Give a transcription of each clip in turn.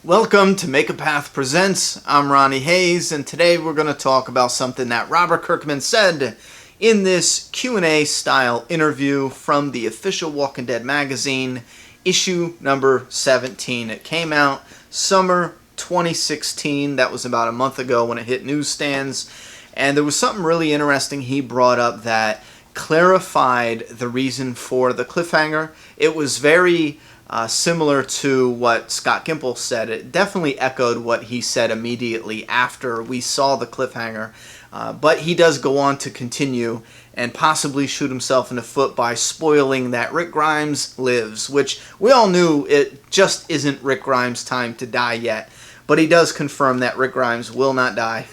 Welcome to Make a Path Presents. I'm Ronnie Hayes, and today we're going to talk about something that Robert Kirkman said in this Q&A style interview from the official Walking Dead magazine, issue number 17. It came out summer 2016. That was about a month ago when it hit newsstands. And there was something really interesting he brought up that clarified the reason for the cliffhanger. It was very similar to what Scott Gimple said. It definitely echoed what he said immediately after we saw the cliffhanger. But he does go on to continue and possibly shoot himself in the foot by spoiling that Rick Grimes lives, which we all knew it just isn't Rick Grimes' time to die yet. But he does confirm that Rick Grimes will not die.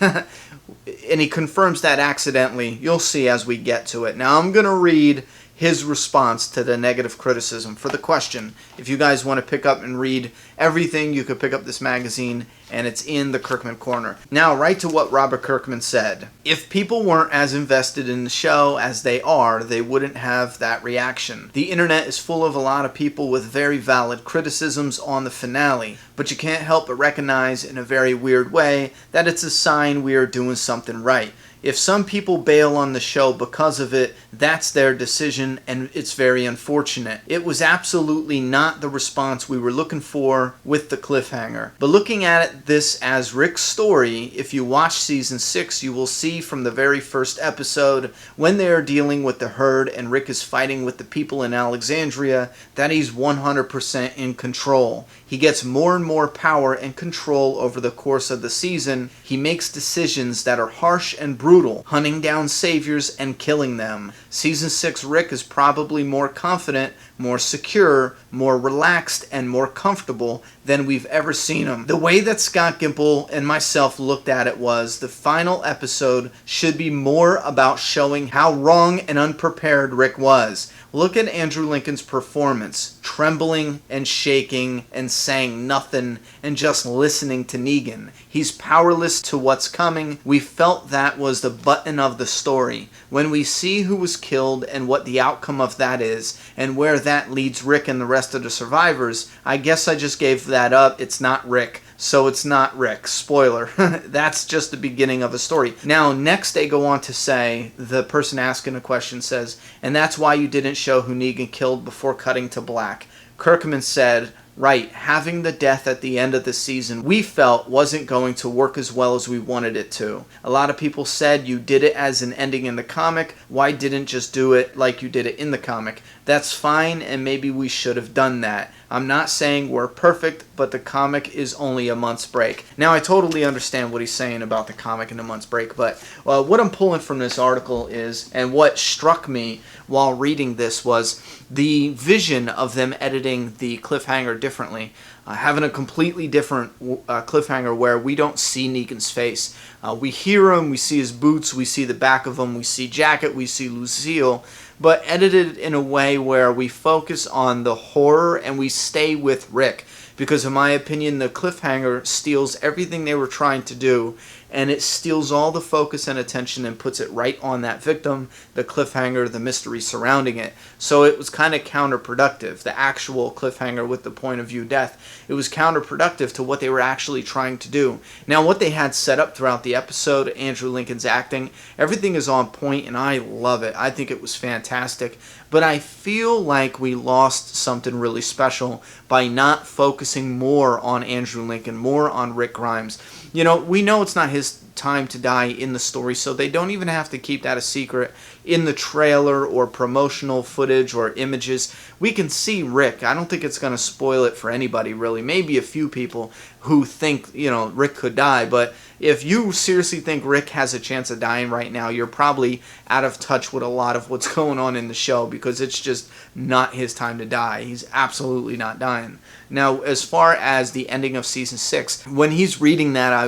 And he confirms that accidentally. You'll see as we get to it. Now I'm going to read his response to the negative criticism for the question. If you guys want to pick up and read everything, you could pick up this magazine, and it's in the Kirkman Corner. Now, right to what Robert Kirkman said. If people weren't as invested in the show as they are, they wouldn't have that reaction. The internet is full of a lot of people with very valid criticisms on the finale, but you can't help but recognize in a very weird way that it's a sign we are doing something right. If some people bail on the show because of it, that's their decision, and it's very unfortunate. It was absolutely not the response we were looking for with the cliffhanger. But looking at this as Rick's story, if you watch season 6, you will see from the very first episode, when they are dealing with the herd and Rick is fighting with the people in Alexandria, that he's 100% in control. He gets more and more power and control over the course of the season. He makes decisions that are harsh and brutal, hunting down saviors and killing them. Season 6 Rick is probably more confident, more secure, more relaxed, and more comfortable than we've ever seen him. The way that Scott Gimple and myself looked at it was the final episode should be more about showing how wrong and unprepared Rick was. Look at Andrew Lincoln's performance, trembling and shaking and saying nothing and just listening to Negan. He's powerless to what's coming. We felt that was the button of the story. When we see who was killed and what the outcome of that is and where that leads Rick and the rest of the survivors, I guess I just gave that up. It's not Rick. So it's not Rick. Spoiler. That's just the beginning of a story. Now, next they go on to say, the person asking the question says, and that's why you didn't show who Negan killed before cutting to black. Kirkman said, right, having the death at the end of the season we felt wasn't going to work as well as we wanted it to. A lot of people said you did it as an ending in the comic. Why didn't just do it like you did it in the comic? That's fine, and maybe we should have done that. I'm not saying we're perfect, but the comic is only a month's break. Now, I totally understand what he's saying about the comic and a month's break, but what I'm pulling from this article is, and what struck me while reading this was the vision of them editing the cliffhanger differently. Having a completely different cliffhanger where we don't see Negan's face. We hear him, we see his boots, we see the back of him, we see Jacket, we see Lucille, but edited in a way where we focus on the horror and we stay with Rick. Because in my opinion, the cliffhanger steals everything they were trying to do, and it steals all the focus and attention and puts it right on that victim, the cliffhanger, the mystery surrounding it. So it was kind of counterproductive, the actual cliffhanger with the point of view death. It was counterproductive to what they were actually trying to do. Now, what they had set up throughout the episode, Andrew Lincoln's acting, everything is on point, and I love it. I think it was fantastic. But I feel like we lost something really special by not focusing more on Andrew Lincoln, more on Rick Grimes. You know, we know it's not his time to die in the story, so they don't even have to keep that a secret in the trailer or promotional footage or images. We can see Rick. I don't think it's going to spoil it for anybody, really. Maybe a few people who think, you know, Rick could die, but if you seriously think Rick has a chance of dying right now, you're probably out of touch with a lot of what's going on in the show, because it's just not his time to die. He's absolutely not dying. Now, as far as the ending of season 6, when he's reading that, I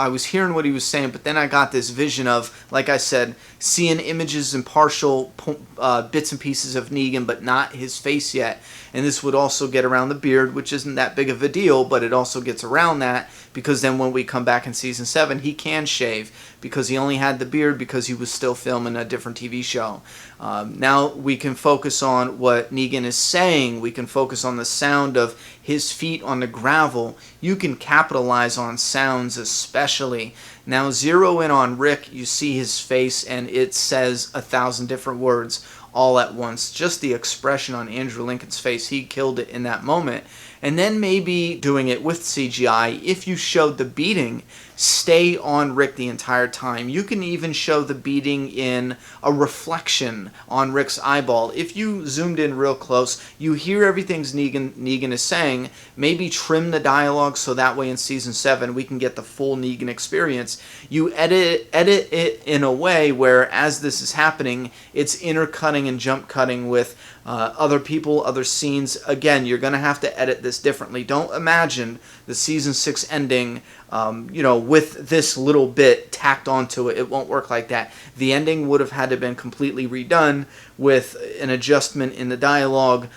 was hearing what he was saying, but then I got this vision of, like I said, seeing images and partial bits and pieces of Negan, but not his face yet. And this would also get around the beard, which isn't that big of a deal, but it also gets around that, because then when we come back in season 7, he can shave. because he only had the beard because he was still filming a different TV show. Now we can focus on what Negan is saying. We can focus on the sound of his feet on the gravel. You can capitalize on sounds especially. Now zero in on Rick, you see his face and it says 1,000 different words all at once. Just the expression on Andrew Lincoln's face, he killed it in that moment. And then maybe doing it with CGI, if you showed the beating, stay on Rick the entire time. You can even show the beating in a reflection on Rick's eyeball. If you zoomed in real close, you hear everything Negan is saying. Maybe trim the dialogue so that way in season 7 we can get the full Negan experience. You edit it in a way where as this is happening, it's intercutting and jump cutting with other people, other scenes. Again, you're going to have to edit this differently. Don't imagine the season 6 ending with this little bit tacked onto it. It won't work like that. The ending would have had to been completely redone with an adjustment in the dialogue,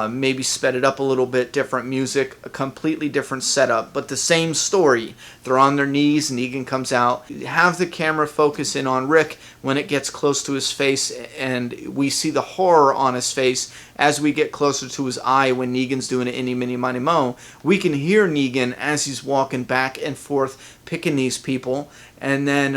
maybe sped it up a little bit, different music, a completely different setup, but the same story. They're on their knees, Negan comes out. Have the camera focus in on Rick when it gets close to his face, and we see the horror on his face as we get closer to his eye when Negan's doing an Inny, Mini, Miny, Mo. We can hear Negan as he's walking back and forth, picking these people, and then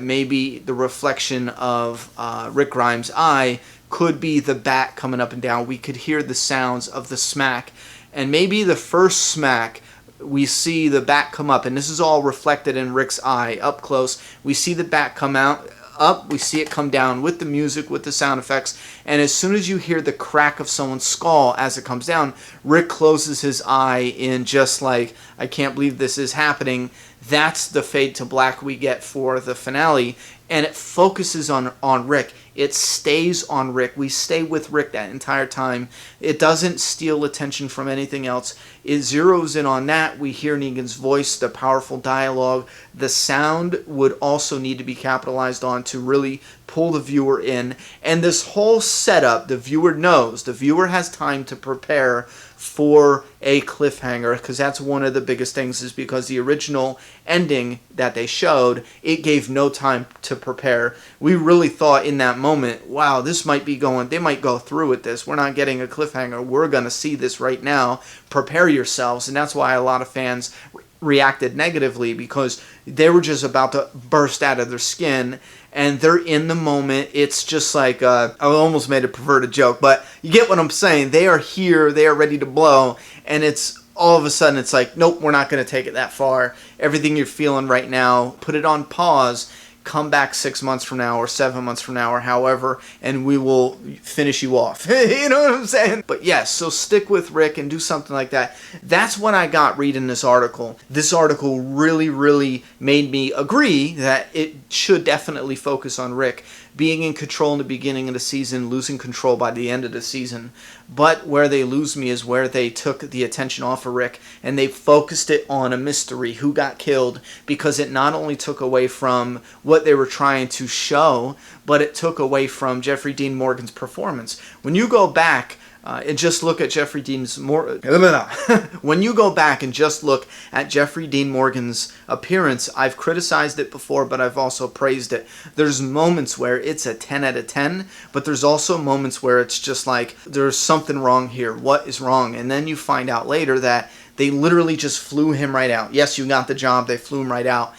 maybe the reflection of Rick Grimes' eye could be the bat coming up and down. We could hear the sounds of the smack, and maybe the first smack we see the bat come up, and this is all reflected in Rick's eye up close. We see the bat come out up, we see it come down with the music, with the sound effects, and as soon as you hear the crack of someone's skull as it comes down, Rick closes his eye in just like, I can't believe this is happening. That's the fade to black we get for the finale, and it focuses on Rick. It stays on Rick. We stay with Rick that entire time. It doesn't steal attention from anything else. It zeroes in on that. We hear Negan's voice, the powerful dialogue. The sound would also need to be capitalized on to really pull the viewer in. And this whole setup, the viewer knows. The viewer has time to prepare for a cliffhanger, because that's one of the biggest things, is because the original ending that they showed, it gave no time to prepare. We really thought in that moment, wow, this might be going, they might go through with this. We're not getting a cliffhanger. We're going to see this right now. Prepare yourselves. And that's why a lot of fans reacted negatively, because they were just about to burst out of their skin, and they're in the moment. It's just like, I almost made a perverted joke, but you get what I'm saying. They are here, they are ready to blow, and it's all of a sudden it's like, nope, we're not going to take it that far. Everything you're feeling right now, put it on pause. Come back 6 months from now or 7 months from now or however, and we will finish you off. You know what I'm saying? But yes, so stick with Rick and do something like that. That's what I got reading this article. This article really, really made me agree that it should definitely focus on Rick being in control in the beginning of the season, losing control by the end of the season. But where they lose me is where they took the attention off of Rick and they focused it on a mystery, who got killed, because it not only took away from what they were trying to show, but it took away from Jeffrey Dean Morgan's performance. When you go back and just look at Jeffrey Dean when you go back and just look at Jeffrey Dean Morgan's appearance, I've criticized it before, but I've also praised it. There's moments where it's a 10 out of 10, but there's also moments where it's just like, there's something wrong here. What is wrong? And then you find out later that they literally just flew him right out. Yes, you got the job. They flew him right out.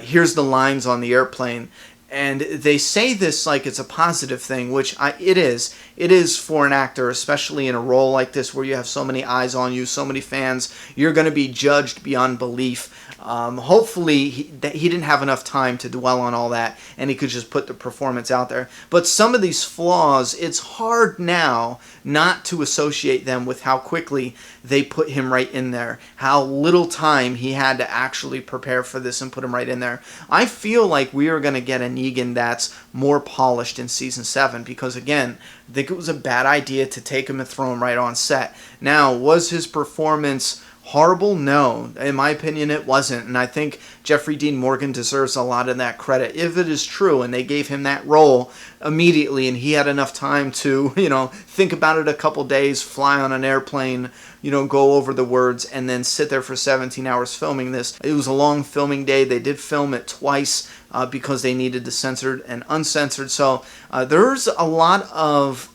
Here's the lines on the airplane. And they say this like it's a positive thing, which it is. It is for an actor, especially in a role like this where you have so many eyes on you, so many fans. You're going to be judged beyond belief. Hopefully, he didn't have enough time to dwell on all that, and he could just put the performance out there. But some of these flaws, it's hard now not to associate them with how quickly they put him right in there, how little time he had to actually prepare for this and put him right in there. I feel like we are going to get a Negan that's more polished in Season 7, because, again, I think it was a bad idea to take him and throw him right on set. Now, was his performance horrible? No. In my opinion, it wasn't. And I think Jeffrey Dean Morgan deserves a lot of that credit. If it is true and they gave him that role immediately and he had enough time to, think about it a couple days, fly on an airplane, go over the words, and then sit there for 17 hours filming this. It was a long filming day. They did film it twice because they needed the censored and uncensored. So there's a lot of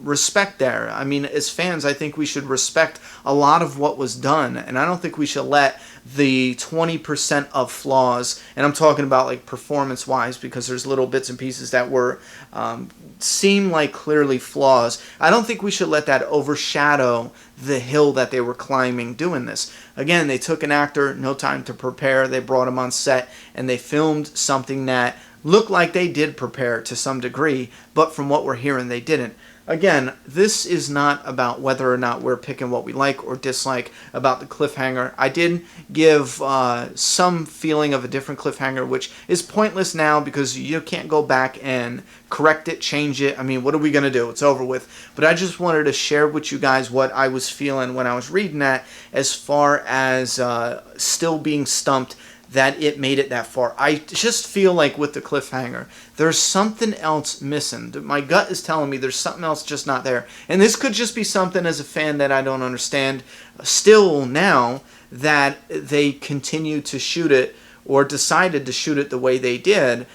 respect there. I mean, as fans, I think we should respect a lot of what was done, and I don't think we should let the 20% of flaws, and I'm talking about like performance-wise, because there's little bits and pieces that were seem like clearly flaws. I don't think we should let that overshadow the hill that they were climbing doing this. Again, they took an actor, no time to prepare. They brought him on set, and they filmed something that looked like they did prepare to some degree, but from what we're hearing, they didn't. Again, this is not about whether or not we're picking what we like or dislike about the cliffhanger. I did give some feeling of a different cliffhanger, which is pointless now because you can't go back and correct it, change it. I mean, what are we going to do? It's over with. But I just wanted to share with you guys what I was feeling when I was reading that, as far as still being stumped that it made it that far. I just feel like with the cliffhanger, there's something else missing. My gut is telling me there's something else just not there. And this could just be something as a fan that I don't understand still now that they continue to shoot it or decided to shoot it the way they did.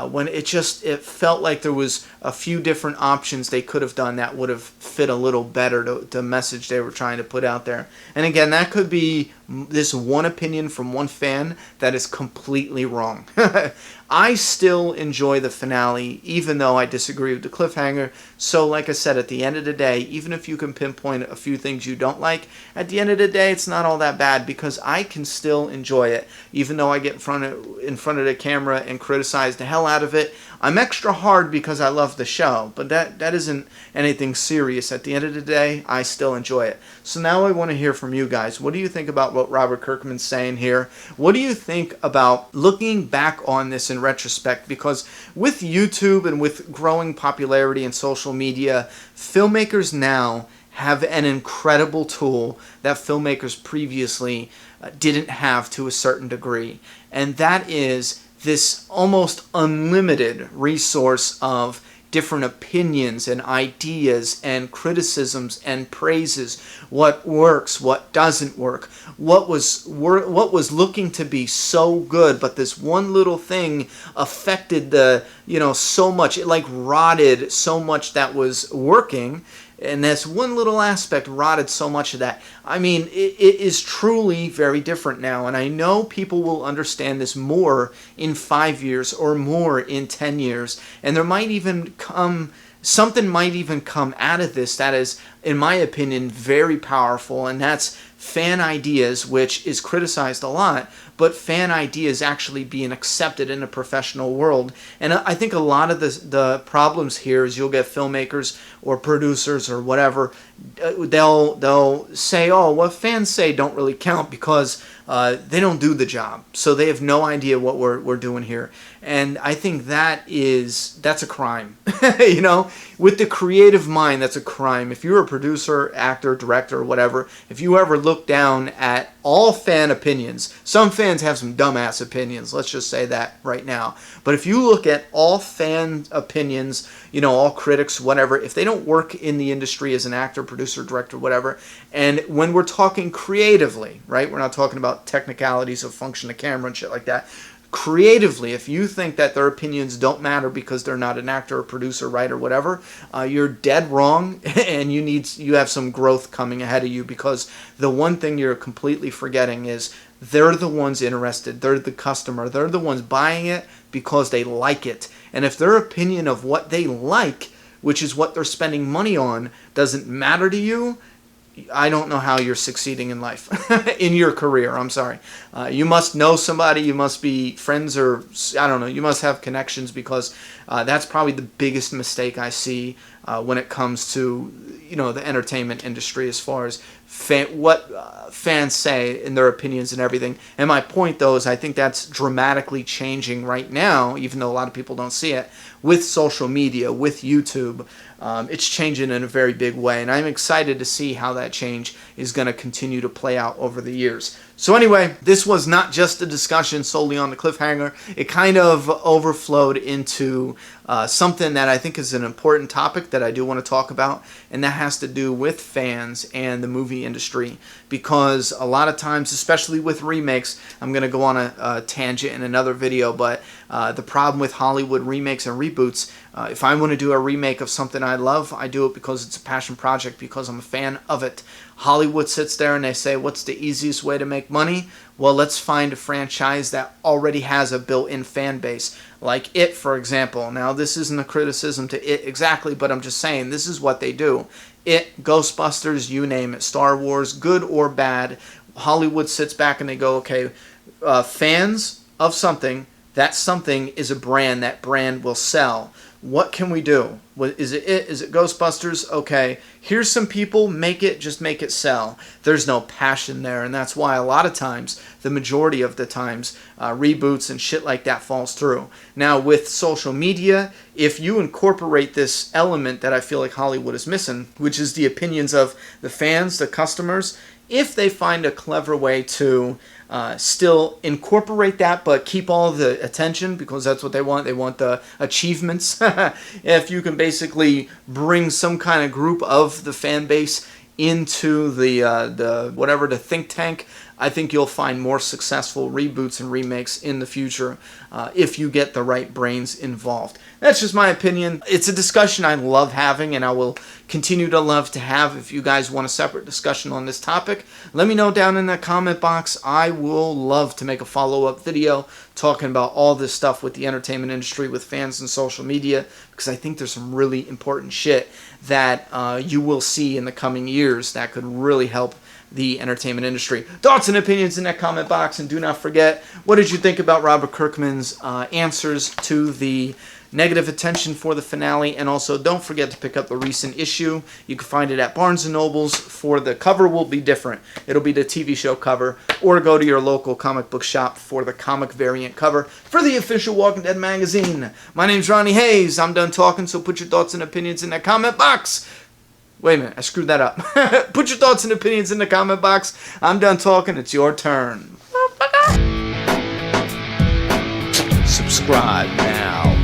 When it felt like there was a few different options they could have done that would have fit a little better to the message they were trying to put out there. And again, that could be this one opinion from one fan that is completely wrong. I still enjoy the finale, even though I disagree with the cliffhanger. So like I said, at the end of the day, even if you can pinpoint a few things you don't like, at the end of the day, it's not all that bad because I can still enjoy it. Even though I get in front of the camera and criticize the hell out of it, I'm extra hard because I love the show, but that isn't anything serious. At the end of the day, I still enjoy it. So now I want to hear from you guys. What do you think about what Robert Kirkman's saying here? What do you think about looking back on this in retrospect? Because with YouTube and with growing popularity in social media, filmmakers now have an incredible tool that filmmakers previously didn't have to a certain degree, and that is this almost unlimited resource of different opinions and ideas and criticisms and praises, what works, what doesn't work, what was looking to be so good, but this one little thing affected so much, it like rotted so much that was working. And this one little aspect rotted so much of that. I mean, it is truly very different now. And I know people will understand this more in 5 years or more in 10 years. And there might even something might even come out of this that is, in my opinion, very powerful. And that's fan ideas, which is criticized a lot, but fan ideas actually being accepted in a professional world. And I think a lot of the problems here is you'll get filmmakers or producers or whatever, they'll say, oh, what fans say don't really count because they don't do the job. So they have no idea what we're doing here. And I think that's a crime. With the creative mind, that's a crime. If you're a producer, actor, director, or whatever, if you ever look down at all fan opinions, some fans have some dumbass opinions, let's just say that right now. But if you look at all fan opinions, all critics, whatever, if they don't work in the industry as an actor, producer, director, whatever, and when we're talking creatively, right, we're not talking about technicalities of function of camera and shit like that, creatively, if you think that their opinions don't matter because they're not an actor or producer, writer, whatever, you're dead wrong, and you have some growth coming ahead of you, because the one thing you're completely forgetting is they're the ones interested, they're the customer, they're the ones buying it because they like it. And if their opinion of what they like, which is what they're spending money on, doesn't matter to you, I don't know how you're succeeding in life, in your career, I'm sorry. You must know somebody, you must be friends, or I don't know, you must have connections, because that's probably the biggest mistake I see when it comes to the entertainment industry, as far as what fans say in their opinions and everything. And my point, though, is I think that's dramatically changing right now, even though a lot of people don't see it, with social media, with YouTube. It's changing in a very big way, and I'm excited to see how that change is going to continue to play out over the years. So anyway, this was not just a discussion solely on the cliffhanger. It kind of overflowed into something that I think is an important topic that I do want to talk about, and that has to do with fans and the movie industry. Because a lot of times, especially with remakes, I'm going to go on a tangent in another video, but the problem with Hollywood remakes and reboots, if I want to do a remake of something I love, I do it because it's a passion project, because I'm a fan of it. Hollywood sits there and they say, what's the easiest way to make money? Well, let's find a franchise that already has a built-in fan base. Like It, for example. Now, this isn't a criticism to It exactly, but I'm just saying this is what they do. It, Ghostbusters, you name it, Star Wars, good or bad, Hollywood sits back and they go, okay, fans of something, that something is a brand, that brand will sell. What can we do? Is it It? Is it Ghostbusters? Okay, here's some people, just make it sell. There's no passion there, and that's why a lot of times, the majority of the times, reboots and shit like that falls through. Now, with social media, if you incorporate this element that I feel like Hollywood is missing, which is the opinions of the fans, the customers, if they find a clever way to still incorporate that, but keep all the attention, because that's what they want. They want the achievements. If you can basically bring some kind of group of the fan base into the think tank, I think you'll find more successful reboots and remakes in the future if you get the right brains involved. That's just my opinion. It's a discussion I love having, and I will continue to love to have. If you guys want a separate discussion on this topic, let me know down in the comment box. I will love to make a follow-up video talking about all this stuff with the entertainment industry, with fans and social media, because I think there's some really important shit that you will see in the coming years that could really help the entertainment industry. Thoughts and opinions in that comment box, and do not forget, what did you think about Robert Kirkman's answers to the negative attention for the finale? And also, don't forget to pick up the recent issue. You can find it at Barnes & Noble's. For the cover will be different. It'll be the TV show cover, or go to your local comic book shop for the comic variant cover for the official Walking Dead magazine. My name's Ronnie Hayes. I'm done talking, so put your thoughts and opinions in that comment box. Wait a minute, I screwed that up. Put your thoughts and opinions in the comment box. I'm done talking. It's your turn. Subscribe now.